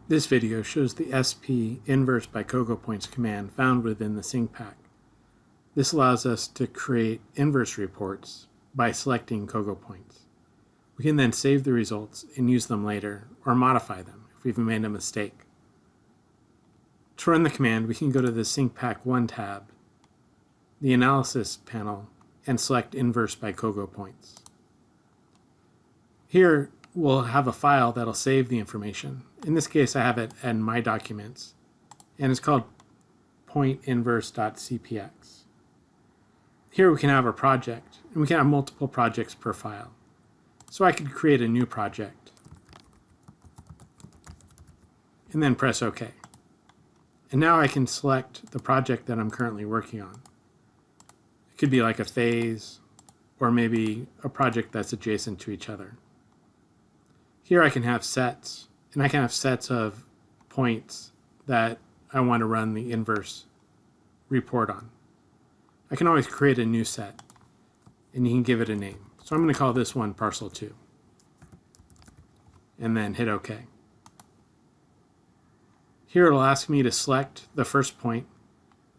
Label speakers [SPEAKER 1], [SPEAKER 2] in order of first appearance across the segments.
[SPEAKER 1] This video shows the SPInverseByCogoPoints command found within the SPInverseByCogoPoints. This allows us to create inverse reports by selecting CogoPoints. We can then save the results and use them later, or modify them if we've made a mistake. To run the command, we can go to the SPInverseBy1 tab, the Analysis panel, and select InverseByCogoPoints. Here, we'll have a file that'll save the information. In this case, I have it in my documents, and it's called pointinverse.cpx. Here we can have a project, and we can have multiple projects per file. So I could create a new project, and then press OK. And now I can select the project that I'm currently working on. It could be like a phase, or maybe a project that's adjacent to each other. Here I can have sets, and I can have sets of points that I want to run the inverse report on. I can always create a new set, and you can give it a name. So I'm going to call this one parcel 2, and then hit OK. Here it'll ask me to select the first point,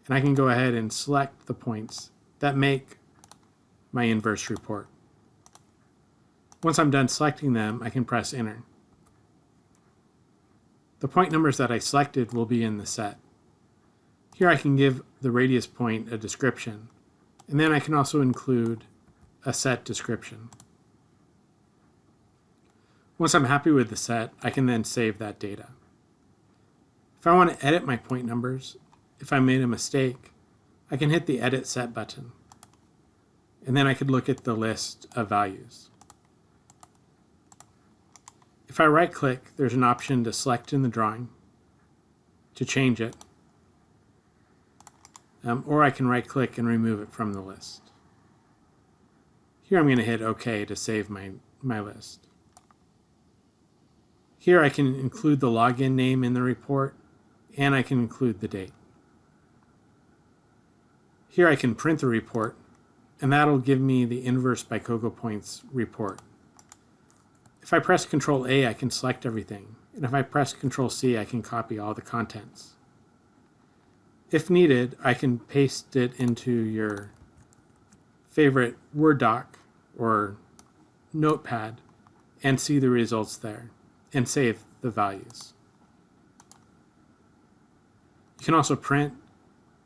[SPEAKER 1] and I can go ahead and select the points that make my inverse report. Once I'm done selecting them, I can press Enter. The point numbers that I selected will be in the set. Here I can give the radius point a description, and then I can also include a set description. Once I'm happy with the set, I can then save that data. If I want to edit my point numbers, if I made a mistake, I can hit the Edit Set button, and then I could look at the list of values. If I right-click, there's an option to select in the drawing, to change it, or I can right-click and remove it from the list. Here I'm going to hit OK to save my list. Here I can include the login name in the report, and I can include the date. Here I can print the report, and that'll give me the InverseByCogoPoints report. If I press Ctrl A, I can select everything, and if I press Ctrl C, I can copy all the contents. If needed, I can paste it into your favorite Word doc or Notepad and see the results there and save the values. You can also print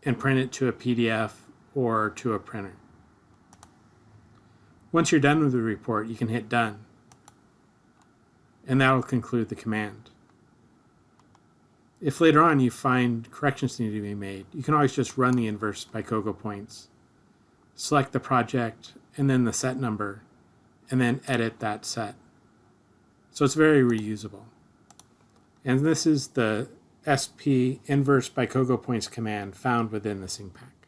[SPEAKER 1] it to a PDF or to a printer. Once you're done with the report, you can hit Done, and that will conclude the command. If later on you find corrections need to be made, you can always just run the InverseByCogoPoints, select the project, and then the set number, and then edit that set. So it's very reusable. And this is the SPInverseByCogoPoints command found within the SPInverseBy.